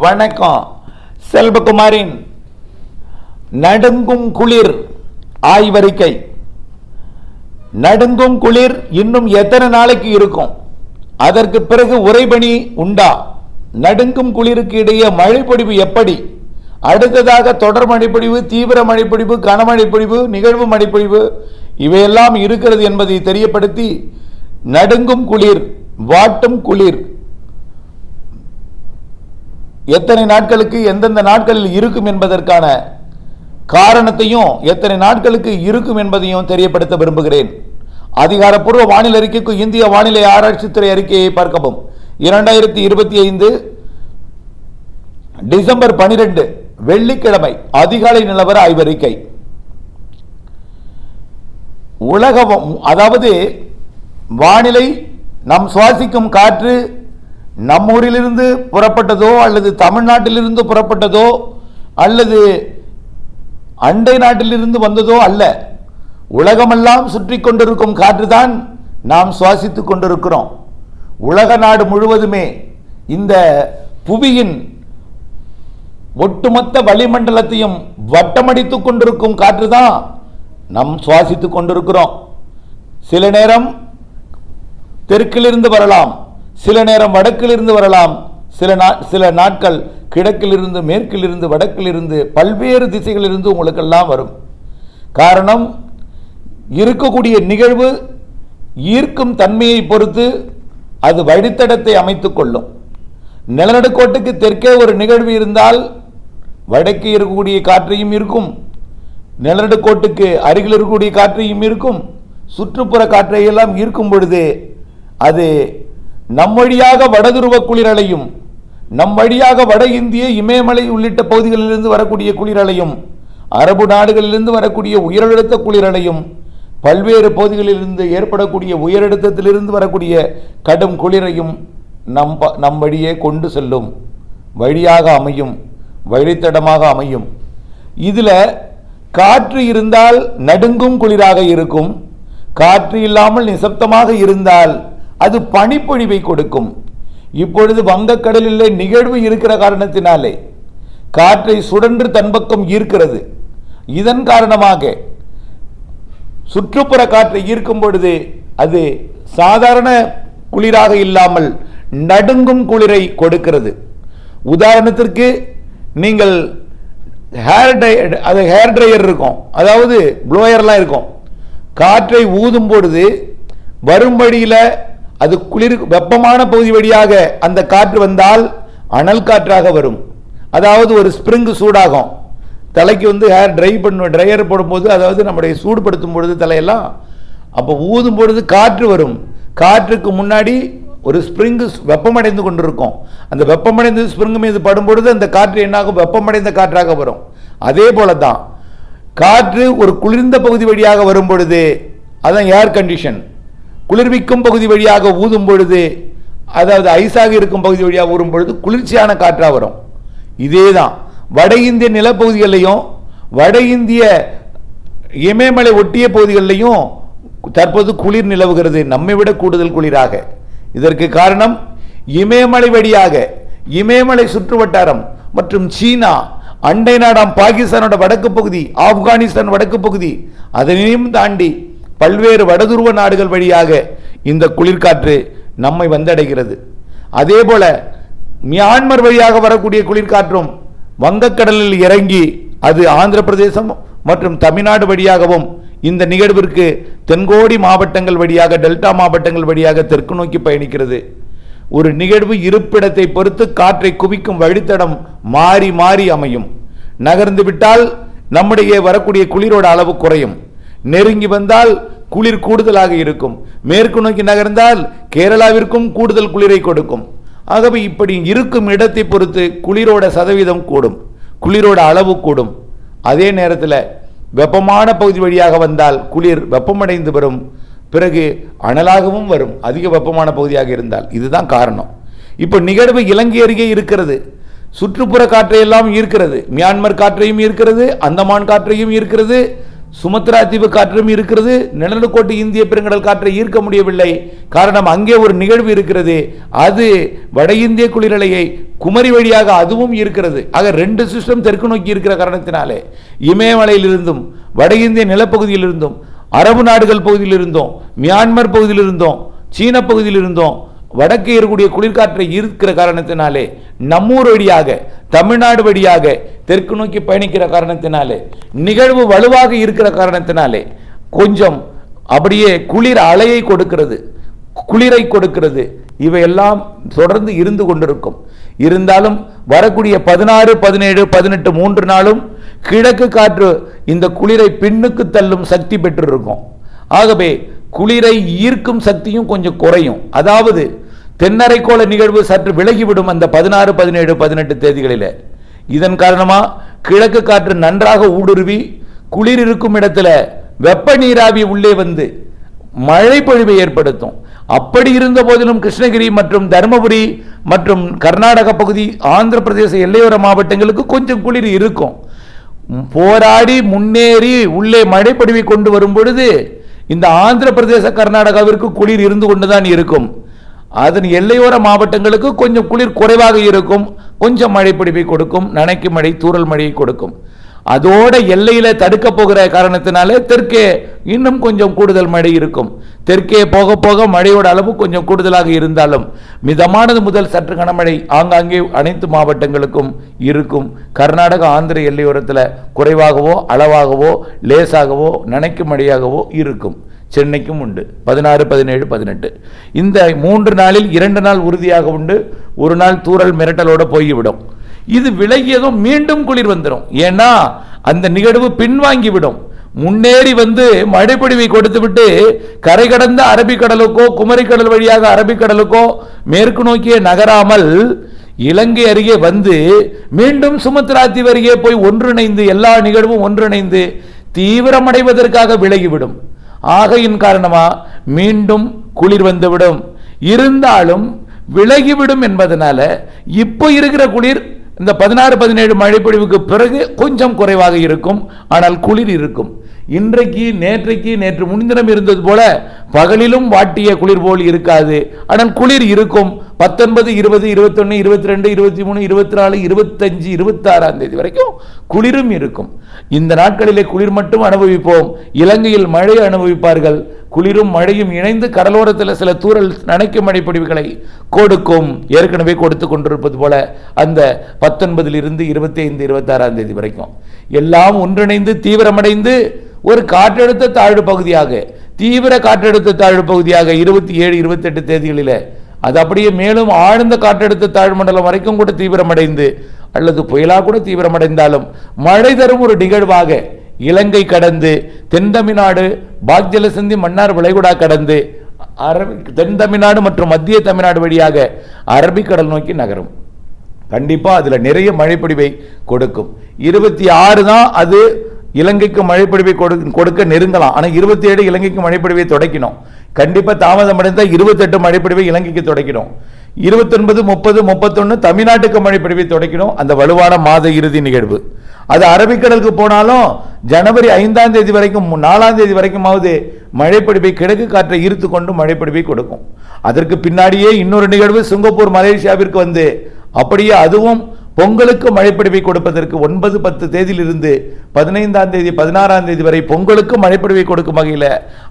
வணக்கம். செல்வகுமாரின் நடுங்கும் குளிர் ஆய்வறிக்கை. நடுங்கும் குளிர் இன்னும் எத்தனை நாளைக்கு இருக்கும்? அதற்கு பிறகு உறைபனி உண்டா? நடுங்கும் குளிருக்கு இடையே மழைப்பொழிவு எப்படி? அடுத்ததாக தொடர் மழைப்பொழிவு, தீவிர மழைப்பொழிவு, கனமழைப்பொழிவு, நிகழ்வு மழைப்பொழிவு இவையெல்லாம் இருக்கிறது என்பதை தெரியப்படுத்தி, நடுங்கும் குளிர், வாட்டும் குளிர் எத்தனை நாட்களுக்கு எந்தெந்த நாட்களில் இருக்கும் என்பதற்கான காரணத்தையும் எத்தனை நாட்களுக்கு இருக்கும் என்பதையும் தெரியப்படுத்த விரும்புகிறேன். அதிகாரப்பூர்வ வானிலை அறிக்கைக்கு இந்திய வானிலை ஆராய்ச்சித்துறை அறிக்கையை பார்க்கவும். 2025 டிசம்பர் 12 வெள்ளிக்கிழமை அதிகாலை நிலவர ஆய்வறிக்கை. உலகம், அதாவது வானிலை, நாம் சுவாசிக்கும் காற்று நம் ஊரிலிருந்து புறப்பட்டதோ அல்லது தமிழ்நாட்டிலிருந்து புறப்பட்டதோ அல்லது அண்டை நாட்டிலிருந்து வந்ததோ அல்ல. உலகமெல்லாம் சுற்றி கொண்டிருக்கும் காற்றுதான் நாம் சுவாசித்துக் கொண்டிருக்கிறோம். உலக நாடு முழுவதுமே இந்த புவியின் ஒட்டுமொத்த வளிமண்டலத்தையும் வட்டமடித்துக் கொண்டிருக்கும் காற்றுதான் நாம் சுவாசித்துக் கொண்டிருக்கிறோம். சில நேரம் தெற்கிலிருந்து வரலாம், சில நேரம் வடக்கிலிருந்து வரலாம், சில நாட்கள் கிழக்கிலிருந்து, மேற்கிலிருந்து, வடக்கிலிருந்து, பல்வேறு திசைகளிலிருந்து உங்களுக்கெல்லாம் வரும். காரணம், இருக்கக்கூடிய நிகழ்வு ஈர்க்கும் தன்மையை பொறுத்து அது வழித்தடத்தை அமைத்துக் கொள்ளும். நிலநடுக்கோட்டுக்கு தெற்கே ஒரு நிகழ்வு இருந்தால் வடக்கே இருக்கக்கூடிய காற்றையும் இருக்கும், நிலநடுக்கோட்டுக்கு அருகில் இருக்கக்கூடிய காற்றையும் இருக்கும், சுற்றுப்புற காற்றையெல்லாம் ஈர்க்கும் பொழுது அது நம் வழியாக வடதுருவ குளிரலையும், நம் வழியாக வட இந்திய இமயமலை உள்ளிட்ட பகுதிகளிலிருந்து வரக்கூடிய குளிரலையும், அரபு நாடுகளிலிருந்து வரக்கூடிய உயரழுத்த குளிரலையும், பல்வேறு பகுதிகளிலிருந்து ஏற்படக்கூடிய உயரழுத்தத்திலிருந்து வரக்கூடிய கடும் குளிரையும் நம் வழியே கொண்டு செல்லும் வழியாக அமையும், வழித்தடமாக அமையும். இதில் காற்று இருந்தால் நடுங்கும் குளிராக இருக்கும், காற்று இல்லாமல் நிசப்தமாக இருந்தால் அது பனிப்பொழிவை கொடுக்கும். இப்பொழுது வங்கக்கடலிலே நிகழ்வு இருக்கிற காரணத்தினாலே காற்றை சுழன்று தன்பக்கம் ஈர்க்கிறது. இதன் காரணமாக சுற்றுப்புற காற்றை ஈர்க்கும் பொழுது அது சாதாரண குளிராக இல்லாமல் நடுங்கும் குளிரை கொடுக்கிறது. உதாரணத்திற்கு, நீங்கள் ஹேர் ட்ரையர் இருக்கும், அதாவது ப்ளோயர்லாம் இருக்கும், காற்றை ஊதும் பொழுது வரும் வழியில் அது குளிர் வெப்பமான பகுதி வழியாக அந்த காற்று வந்தால் அனல் காற்றாக வரும். அதாவது ஒரு ஸ்ப்ரிங் சூடாகும், தலைக்கு ஹேர் ட்ரையர் போடும்போது, அதாவது நம்முடைய சூடுபடுத்தும் பொழுது தலையெல்லாம், அப்போ ஊதும் பொழுது காற்று வரும். காற்றுக்கு முன்னாடி ஒரு ஸ்ப்ரிங் வெப்பமடைந்து கொண்டிருக்கும். அந்த வெப்பமடைந்த ஸ்ப்ரிங் மீது படும்பொழுது அந்த காற்று என்னாகும்? வெப்பமடைந்த காற்றாக வரும். அதே போல தான் காற்று ஒரு குளிர்ந்த பகுதி வழியாக வரும் பொழுது, அதான் ஏர் கண்டிஷன், குளிர்விக்கும் பகுதி வழியாக ஊதும் பொழுது, அதாவது ஐஸாக இருக்கும் பகுதி வழியாக ஊறும் பொழுது குளிர்ச்சியான காற்றாக வரும். இதே தான் வட இந்திய நிலப்பகுதிகளிலையும் வட இந்திய இமயமலை ஒட்டிய பகுதிகளிலையும் தற்போது குளிர் நிலவுகிறது, நம்மை விட கூடுதல் குளிராக. இதற்கு காரணம், இமயமலை வழியாக இமயமலை சுற்று வட்டாரம் மற்றும் சீனா, அண்டை நாடாம் பாகிஸ்தானோட வடக்கு பகுதி, ஆப்கானிஸ்தான் வடக்கு பகுதி, அதனையும் தாண்டி பல்வேறு வடதுருவ நாடுகள் வழியாக இந்த குளிர்காற்று நம்மை வந்தடைகிறது. அதே போல மியான்மர் வழியாக வரக்கூடிய குளிர்காற்றும் வங்கக்கடலில் இறங்கி அது ஆந்திர பிரதேசம் மற்றும் தமிழ்நாடு வழியாகவும் இந்த நிகழ்விற்கு தென்கோடி மாவட்டங்கள் வழியாக, டெல்டா மாவட்டங்கள் வழியாக தெற்கு நோக்கி பயணிக்கிறது. ஒரு நிகழ்வு இருப்பிடத்தை பொறுத்து காற்றை குவிக்கும் வழித்தடம் மாறி மாறி அமையும். நகர்ந்து விட்டால் நம்முடைய வரக்கூடிய குளிரோட அளவு குறையும், நெருங்கி வந்தால் குளிர் கூடுதலாக இருக்கும், மேற்கு நோக்கி நகர்ந்தால் கேரளாவிற்கும் கூடுதல் குளிரை கொடுக்கும். ஆகவே இப்படி இருக்கும் இடத்தை பொறுத்து குளிரோட சதவீதம் கூடும், குளிரோட அளவு கூடும். அதே நேரத்தில் வெப்பமான பகுதி வழியாக வந்தால் குளிர் வெப்பமடைந்து வரும், பிறகு அனலாகவும் வரும், அதிக வெப்பமான பகுதியாக இருந்தால். இதுதான் காரணம். இப்போ நிகழ்வு இலங்கை அருகே இருக்கிறது, சுற்றுப்புற காற்றையெல்லாம் ஈர்க்கிறது, மியான்மர் காற்றையும் ஈர்க்கிறது, அந்தமான் காற்றையும் ஈர்க்கிறது, சுமத்ரா தீவு காற்றும் இருக்கிறது. நிலநடுக்கோட்டு இந்திய பெருங்கடல் காற்றை ஈர்க்க முடியவில்லை. காரணம், அங்கே ஒரு நிகழ்வு இருக்கிறது. அது வட இந்திய குளிரலையை குமரி வழியாக அதுவும் இருக்கிறது. ஆக 2 சிஸ்டம் தெற்கு நோக்கி இருக்கிற காரணத்தினாலே இமயமலையிலிருந்தும் வட இந்திய நிலப்பகுதியிலிருந்தும் அரபு நாடுகள் பகுதியில் இருந்தோம், மியான்மர் பகுதியில் இருந்தோம், சீன பகுதியில் இருந்தோம், வடக்கே இருக்கக்கூடிய குளிர்காற்றை இருக்கிற காரணத்தினாலே நம்மூர் வழியாக தமிழ்நாடு வழியாக தெற்கு நோக்கி பயணிக்கிற காரணத்தினாலே நிகழ்வு வலுவாக இருக்கிற காரணத்தினாலே கொஞ்சம் அப்படியே குளிர் அலையை கொடுக்கிறது, குளிரை கொடுக்கிறது. இவையெல்லாம் தொடர்ந்து இருந்து கொண்டிருக்கும். இருந்தாலும் வரக்கூடிய 16, 17, 18 3 நாளும் கிழக்கு காற்று இந்த குளிரை பின்னுக்கு தள்ளும் சக்தி பெற்றிருக்கும். ஆகவே குளிரை ஈர்க்கும் சக்தியும் கொஞ்சம் குறையும். அதாவது தென்னரைக்கோள நிகழ்வு சற்று விலகிவிடும் அந்த 16, 17, 18 தேதிகளில். இதன் காரணமா கிழக்கு காற்று நன்றாக ஊடுருவி குளிர் இருக்கும் இடத்துல வெப்ப நீராவி உள்ளே வந்து மழை பொழிவை ஏற்படுத்தும். அப்படி இருந்த போதிலும் கிருஷ்ணகிரி மற்றும் தருமபுரி மற்றும் கர்நாடக பகுதி, ஆந்திர பிரதேச எல்லையோர மாவட்டங்களுக்கு கொஞ்சம் குளிர் இருக்கும். போராடி முன்னேறி உள்ளே மழை பொழிவை கொண்டு வரும் பொழுது இந்த ஆந்திர பிரதேச கர்நாடகாவிற்கு குளிர் இருந்து கொண்டுதான் இருக்கும். அதன் எல்லையோர மாவட்டங்களுக்கு கொஞ்சம் குளிர் குறைவாக இருக்கும், கொஞ்சம் மழை பொழிவை கொடுக்கும், நனைக்கும் மழை, தூறல் மழையை கொடுக்கும். அதோட எல்லையில தடுக்க போகிற காரணத்தினாலே தெற்கே இன்னும் கொஞ்சம் கூடுதல் மழை இருக்கும். தெற்கே போக போக மழையோட அளவு கொஞ்சம் கூடுதலாக இருந்தாலும் மிதமானது முதல் சற்று கனமழை ஆங்காங்கே அனைத்து மாவட்டங்களுக்கும் இருக்கும். கர்நாடக ஆந்திர எல்லையோரத்தில் குறைவாகவோ அளவாகவோ லேசாகவோ நனைக்கும் மழையாகவோ இருக்கும். சென்னைக்கும் உண்டு 16, 17, 18. இந்த 3 நாளில் 2 நாள் உறுதியாக உண்டு, 1 நாள் தூறல் மிரட்டலோட போய்விடும். இது விலகியதும் மீண்டும் குளிர் வந்துடும். ஏன்னா அந்த நிகழ்வு பின்வாங்கிவிடும். முன்னேறி வந்து மழைப்பொழிவை கொடுத்து விட்டு கரை கடந்த அரபிக்கடலுக்கோ குமரிக்கடல் வழியாக அரபிக்கடலுக்கோ மேற்கு நோக்கிய நகராமல் இலங்கை அருகே வந்து மீண்டும் சுமத்ரா தீவு அருகே போய் ஒன்றிணைந்து எல்லா நிகழ்வும் ஒன்றிணைந்து தீவிரமடைவதற்காக விலகிவிடும். ஆகையின் காரணமா மீண்டும் குளிர் வந்துவிடும். இருந்தாலும் விலகிவிடும் என்பதனால இப்போ இருக்கிற குளிர் இந்த 16, 17 மழைப்பொழிவுக்கு பிறகு கொஞ்சம் குறைவாக இருக்கும். ஆனால் குளிர் இருக்கும். இன்றைக்கு நேற்று முன்தினம் இருந்தது போல பகலிலும் வாட்டிய குளிர் போல் இருக்காது. ஆனால் குளிர் இருக்கும். 19, 20, 21, 22, 23, 24, 25, 26ஆம் தேதி வரைக்கும் குளிரும் இருக்கும். இந்த நாட்களிலே குளிர் மட்டும் அனுபவிப்போம். இலங்கையில் மழை அனுபவிப்பார்கள். குளிரும் மழையும் இணைந்து கடலோரத்தில் சில தூறல் நனைக்கும் மழைப்பொழிவுகளை கொடுக்கும். ஏற்கனவே கொடுத்து கொண்டிருப்பது போல அந்த 19 25, 26ஆம் தேதி வரைக்கும் எல்லாம் ஒன்றிணைந்து தீவிரமடைந்து ஒரு காற்றழுத்த தாழ்வு பகுதியாக, தீவிர காற்றழுத்த தாழ்வு பகுதியாக 27, 28 தேதிகளில் அது அப்படியே மேலும் ஆழ்ந்த காற்றழுத்த தாழ்வு மண்டலம் வரைக்கும் கூட தீவிரமடைந்து அல்லது புயலா கூட தீவிரமடைந்தாலும் மழை தரும் ஒரு நிகழ்வாக இலங்கை கடந்து தென் தமிழ்நாடு பாக்ஜலசந்தி மன்னார் வளைகுடா கடந்து தென் தமிழ்நாடு மற்றும் மத்திய தமிழ்நாடு வழியாக அரபிக்கடல் நோக்கி நகரும். கண்டிப்பா அதுல நிறைய மழைப்பொழிவை கொடுக்கும். 26 தான் அது இலங்கைக்கு மழைப்பொழிவை கொடுக்க நெருங்கலாம். ஆனால் 27 இலங்கைக்கு மழைப்பொழிவை தொடக்கணும். கண்டிப்பாக தாமதம் அடைந்தால் 28 மழைப்பொழிவை இலங்கைக்கு தொடக்கணும். 29, 30, 31 தமிழ்நாட்டுக்கு மழைப்பொழிவை தொடக்கணும். அந்த வலுவான மாத இறுதி நிகழ்வு அது அரபிக்கடலுக்கு போனாலும் ஜனவரி 5ஆம் தேதி வரைக்கும் 4ஆம் தேதி வரைக்குமாவது மழைப்பொழிவை கிழக்கு காற்றை ஈர்த்து கொண்டு மழைப்பொழிவை கொடுக்கும். அதற்கு பின்னாடியே இன்னொரு நிகழ்வு சிங்கப்பூர் மலேசியாவிற்கு வந்து அப்படியே அதுவும் பொங்கலுக்கு மழைப்பொழிவை கொடுப்பதற்கு 9, 10 தேதியிலிருந்து 15ஆம் தேதி 16ஆம் தேதி வரை பொங்கலுக்கு மழைப்பொழிவை கொடுக்கும் வகையில்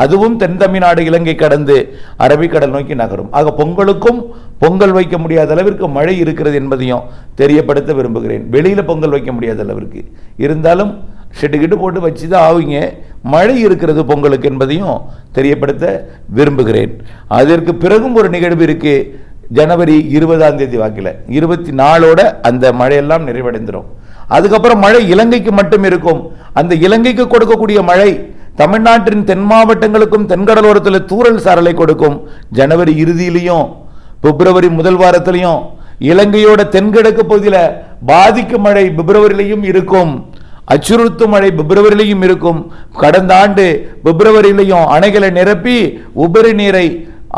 அதுவும் தென் தமிழ்நாடு இலங்கை கடந்து அரபிக்கடல் நோக்கி நகரும். ஆக பொங்கலுக்கும் பொங்கல் வைக்க முடியாத அளவிற்கு மழை இருக்கிறது என்பதையும் தெரியப்படுத்த விரும்புகிறேன். வெளியில பொங்கல் வைக்க முடியாத அளவிற்கு இருந்தாலும் ஷெட்டு போட்டு வச்சு தான் ஆகுங்க. மழை இருக்கிறது பொங்கலுக்கு என்பதையும் தெரியப்படுத்த விரும்புகிறேன். அதற்கு பிறகும் ஒரு நிகழ்வு இருக்கு. ஜனவரி 20ஆம் தேதி வாக்கில் 24ஓட அந்த மழையெல்லாம் நிறைவடைந்துடும். அதுக்கப்புறம் மழை இலங்கைக்கு மட்டும் இருக்கும். அந்த இலங்கைக்கு கொடுக்கக்கூடிய மழை தமிழ்நாட்டின் தென் மாவட்டங்களுக்கும் தென்கடலோரத்தில் தூறல் சாரலை கொடுக்கும். ஜனவரி இறுதியிலையும் பிப்ரவரி முதல் வாரத்திலையும் இலங்கையோட தென்கிழக்கு பகுதியில் பாதிக்கும் மழை பிப்ரவரியிலையும் இருக்கும். அச்சுறுத்தும் மழை பிப்ரவரியிலையும் இருக்கும். கடந்த ஆண்டு பிப்ரவரியிலையும் அணைகளை நிரப்பி உபரி நீரை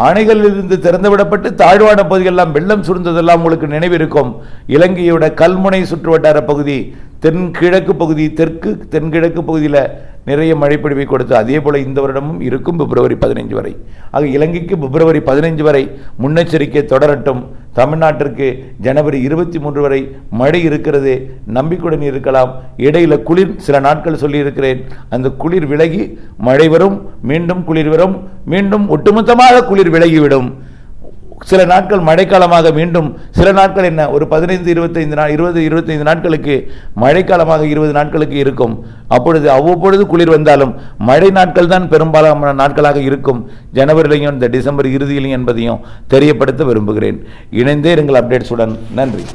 அணைகளிலிருந்து திறந்துவிடப்பட்டு தாழ்வான பகுதிகளெல்லாம் வெள்ளம் சுருந்ததெல்லாம் உங்களுக்கு நினைவிருக்கும். இலங்கையோட கல்முனை சுற்று வட்டார பகுதி, தென்கிழக்கு பகுதி, தெற்கு தென்கிழக்கு பகுதியில் நிறைய மழைப்பொழிவை கொடுத்து, அதே போல் இந்த வருடமும் இருக்கும் பிப்ரவரி 15 வரை. ஆக இலங்கைக்கு பிப்ரவரி 15 வரை முன்னெச்சரிக்கை தொடரட்டும். தமிழ்நாட்டிற்கு ஜனவரி 23 வரை மழை இருக்கிறது, நம்பிக்கையுடன் இருக்கலாம். இடையில குளிர் சில நாட்கள் சொல்லியிருக்கிறேன், அந்த குளிர் விலகி மழை வரும், மீண்டும் குளிர் வரும், மீண்டும் ஒட்டுமொத்தமாக குளிர் விலகிவிடும். சில நாட்கள் மழைக்காலமாக, மீண்டும் சில நாட்கள் என்ன ஒரு 15-25 நாட்களுக்கு மழைக்காலமாக 20 நாட்களுக்கு இருக்கும். அப்பொழுது அவ்வப்பொழுது குளிர் வந்தாலும் மழை நாட்கள் தான் பெரும்பாலான நாட்களாக இருக்கும் ஜனவரியிலையும் இந்த டிசம்பர் இறுதியிலையும் என்பதையும் தெரியப்படுத்த விரும்புகிறேன். இணைந்தே இருங்கள் அப்டேட்ஸுடன். நன்றி.